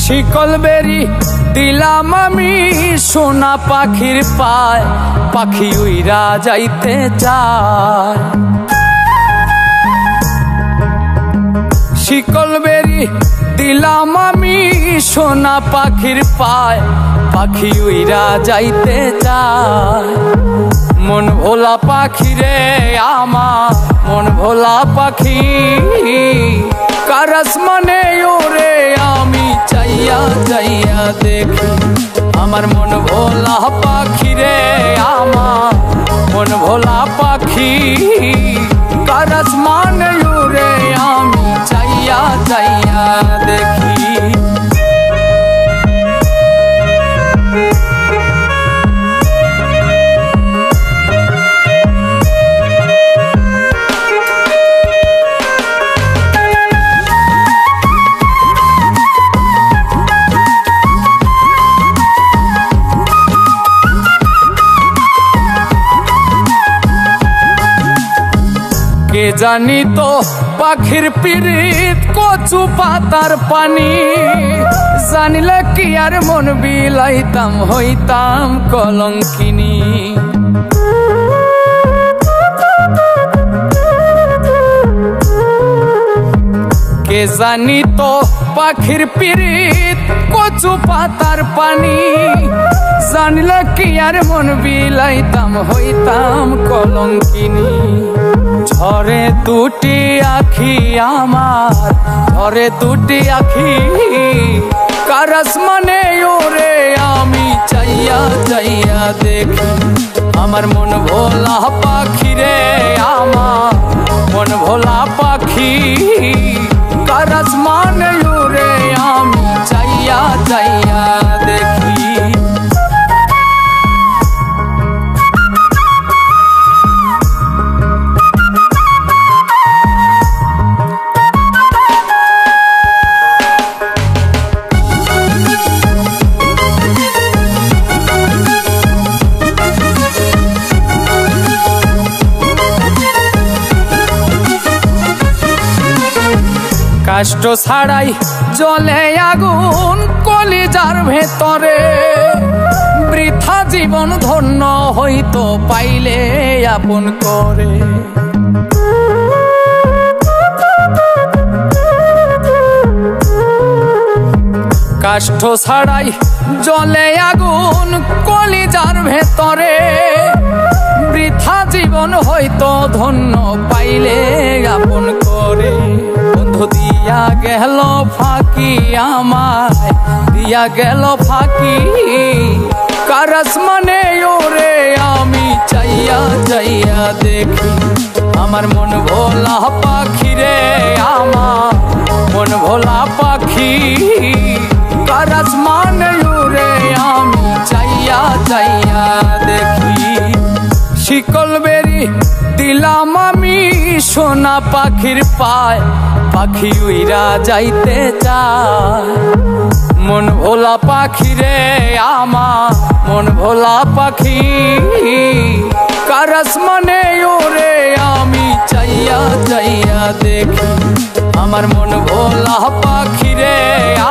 শিকল বেরি দিলাম আমি সোনা পাখির পায়, পাখি উইরা যাইতে চায়। শিকল বেরি দিলাম আমি সোনা পাখির পায়, পাখি উইরা যাইতে চায়। মন ভোলা পাখি রে আমার, মন ভোলা পাখি, কারাস মানে ওরে আমি চাইয়া চাইয়া দেখি। আমার মন ভোলা পাখি রে আমার, মন ভোলা পাখি, কারাস মানে ওরে আমি চাইয়া চাইয়া দেখি। কে জানি তো পাখির পিরিত কচু পাতার পানি, জানিলে কি আর মন বিলাইতাম হইতাম কলঙ্কিনী। কে জানি তো পাখির পিরিত কচু পাতার পানি, জানিলে কি আর মন বিলাইতাম হইতাম কলঙ্কিনী। ঝরে দুটি আখি আমার, ঝরে দুটি আখি, কারাস মানে ওরে আমি চাইয়া চাইয়া দেখি। আমার মন ভোলা পাখি রে আমার, মন ভোলা পাখি, কারাস মানে ওরে আমি চাইয়া চাইয়া দেখি। কষ্ট ছাড়াই জ্বলে আগুন কলিজার ভেতরে, বৃথা জীবন ধন্য হইতো পাইলে আপন করে। কষ্ট ছাড়াই জ্বলে আগুন কলিজার ভেতরে, বৃথা জীবন হইতো ধন্য পাইলে আপন করে। বন্ধু দিয়া গেল ফাঁকি আমায়, দিয়া গেল ফাঁকি, কারাস মানে ওরে আমি চাইয়া চাইয়া দেখি। আমার মন ভোলা পাখি রে আমার, মন ভোলা পাখি, কারাস মানে ওরে আমি চাইয়া চাইয়া দেখি। শিকল বেরি দিলাম আমি সোনা পাখির পায়, পাখি উইরা যাইতে চায়। মন ভোলা পাখি রে আমার, মন ভোলা পাখি, কারাস মানে ওরে আমি চাইয়া চাইয়া দেখি। আমার মন ভোলা পাখি রে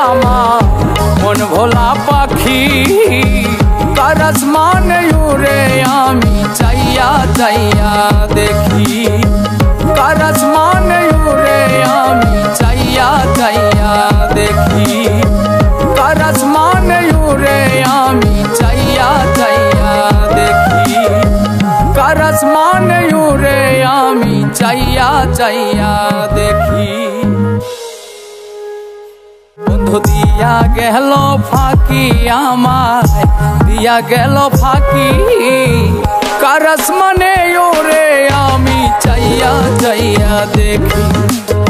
আমার, মন ভোলা পাখি, কারাস মানে ওরে আমি চাইয়া চাইয়া দেখি। কারাস মানে ওরে আমি চাইয়া চাইয়া দেখি। কারাস মানে ওরে আমি চাইয়া চাইয়া দেখি। কারাস মানে ওরে আমি চাইয়া চাইয়া দেখি। বন্ধু দিয়া গেল ফাঁকি আমায়, দিয়া গেল ফাঁকি, কারাস মানে ওরে আমি চাইয়া চাইয়া দেখি।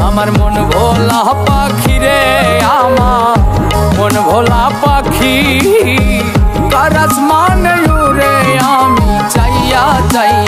আমার মন ভোলা পাখি রে আমার, মন ভোলা পাখি, কারাস মানে ওরে আমি চাই যাই